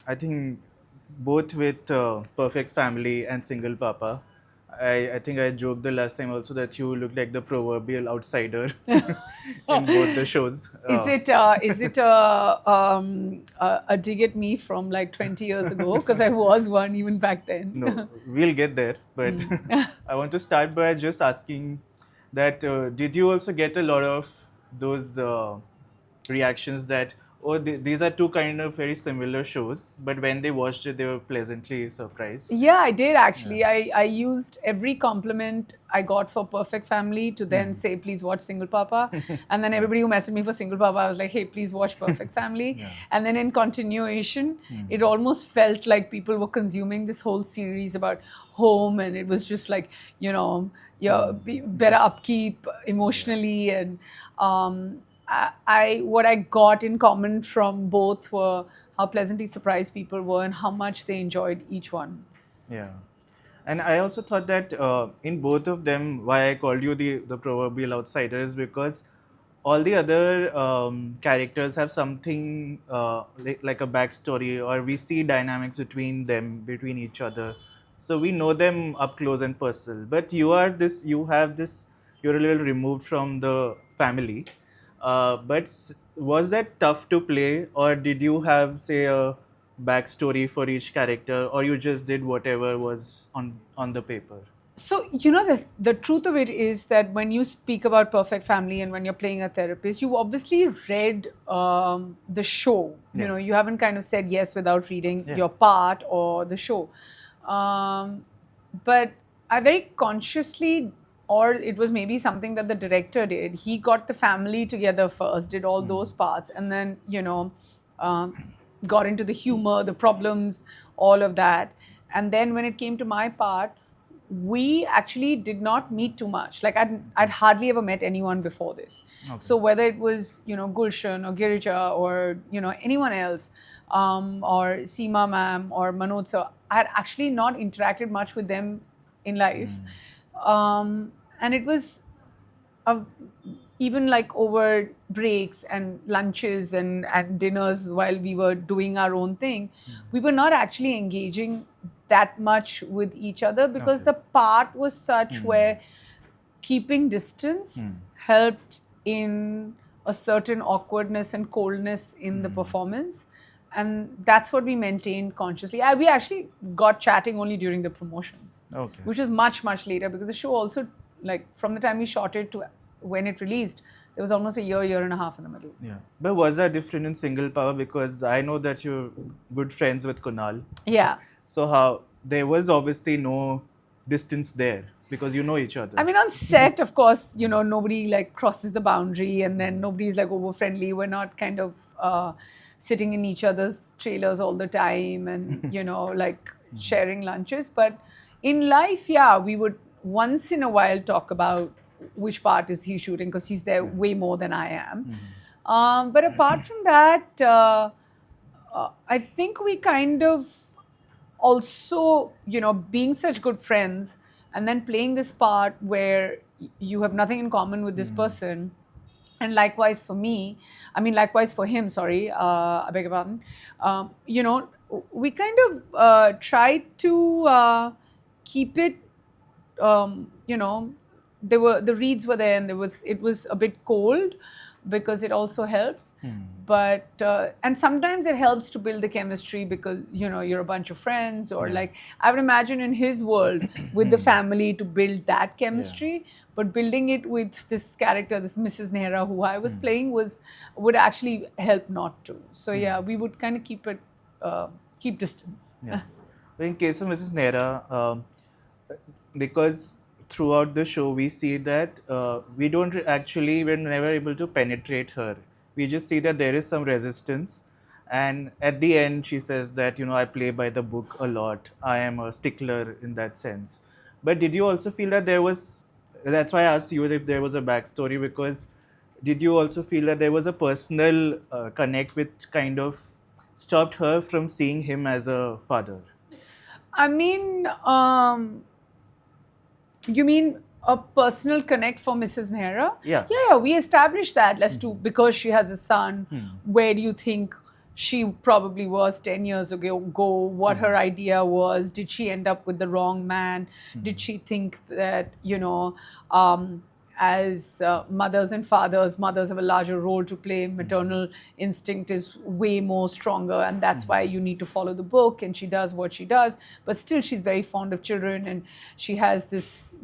I think both with Perfect Family and Single Papa. I think I joked the last time also that you look like the proverbial outsider in both the shows. A dig at me from like 20 years ago? Because I was one even back No, then. we'll get there. But I want to start by just asking that did you also get a lot of those reactions that, oh, these are two kind of very similar shows, but when they watched it, they were pleasantly surprised? Yeah, I did Yeah. actually. I used every compliment I got for Perfect Family to then Mhm. say, please watch Single Papa. And then Yeah. everybody who messaged me for Single Papa, I was like, hey, please watch Perfect Family. Yeah. And then in continuation, Mhm. it almost felt like people were consuming this whole series about home. And it was just like, your better upkeep emotionally. And what I got in common from both were how pleasantly surprised people were and how much they enjoyed each one. Yeah. And I also thought that in both of them, why I called you the proverbial outsider is because all the other characters have something like a backstory, or we see dynamics between them, between each other. So we know them up close and personal. But you're a little removed from the family. But was that tough to play, or did you have, say, a backstory for each character, or you just did whatever was on the paper? So, the truth of it is that when you speak about Perfect Family and when you're playing a therapist, you obviously read the show. Yeah. You haven't kind of said yes without reading Yeah. your part or the show. Um, but I very consciously, or it was maybe something that the director did, he got the family together first, did all those parts, and then, um, got into the humor, the problems, all of that. And then when it came to my part, we actually did not meet too much. Like I'd hardly ever met anyone before this. Okay. So whether it was, Gulshan or Girija or, anyone else, or Seema ma'am or Manoj sir, I had actually not interacted much with them in life. And it was uh, even like over breaks and lunches and dinners while we were doing our own thing, we were not actually engaging that much with each other because Okay. the part was such where keeping distance helped in a certain awkwardness and coldness in the performance. And that's what we maintained consciously. We actually got chatting only during the promotions, Okay. which was much, much later because the show also, like, from the time we shot it to when it released, there was almost a year and a half in the middle. Yeah. But was that different in Single Power? Because I know that you're good friends with Kunal. Yeah. So how there was obviously no distance there because you know each I other. mean, on set, of course, nobody like crosses the boundary and then nobody's like over friendly. We're not kind of sitting in each other's trailers all the time and, like sharing lunches. But in life, yeah, we would once in a while talk about which part is he shooting because he's there way more than I am. But apart from that, I think we kind of also, being such good friends and then playing this part where you have nothing in common with this person. And likewise for me, I mean, likewise for him, sorry, I beg your pardon. We kind of tried to keep it, there were the reads were there and it was a bit cold because it also helps. But and sometimes it helps to build the chemistry because you're a bunch of friends or like I would imagine in his world with the family to build that chemistry. But building it with this character, this Mrs. Nehra who I was playing would actually help not to. So yeah, we would kind of keep distance. Yeah. But in case of Mrs. Nehra, because throughout the show we see that we don't actually, we're never able to penetrate her. We just see that there is some resistance, and at the end she says that I play by the book a lot, I am a stickler in that sense. But did you also feel that there was, that's why I asked you if there was a backstory, because did you also feel that there was a personal connect which kind of stopped her from seeing him as a father? I mean, you mean a personal connect for Mrs. Nehra? Yeah. Yeah, we established that. Let's do because she has a son. Where do you think she probably was 10 years ago, what her idea was. Did she end up with the wrong man? Did she think that, as mothers and fathers, mothers have a larger role to play. Maternal instinct is way more stronger, and that's why you need to follow the book. And she does what she does, but still, she's very fond of children, and she has this,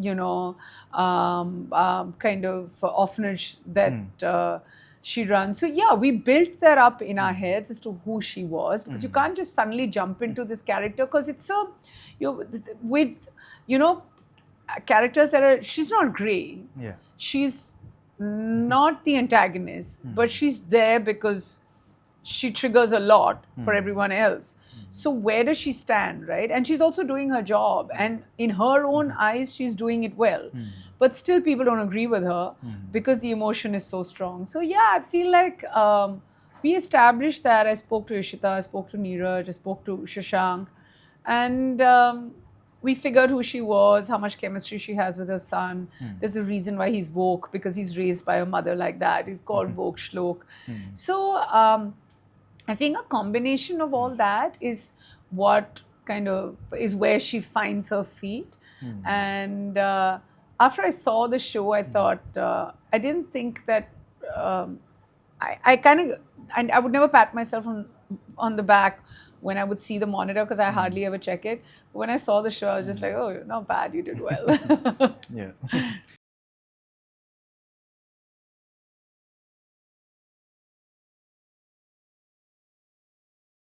kind of orphanage that. She runs. So yeah, we built that up in our heads as to who she was, because you can't just suddenly jump into this character, because it's with characters that are, she's not grey. Yeah. She's not the antagonist, but she's there because she triggers a lot for everyone else. So where does she stand, right? And she's also doing her job, and in her own eyes, she's doing it well. But still, people don't agree with her because the emotion is so strong. So yeah, I feel like we established that. I spoke to Ishita, I spoke to Neeraj, I spoke to Shashank, and we figured who she was, how much chemistry she has with her son. There's a reason why he's woke, because he's raised by a mother like that. He's called woke Shlok. So I think a combination of all that is what kind of is where she finds her feet. And after I saw the show, I thought, I didn't think that, I kind of, and I would never pat myself on the back when I would see the monitor, because I hardly ever check it. When I saw the show, I was just like, oh, not bad, you did well. Yeah.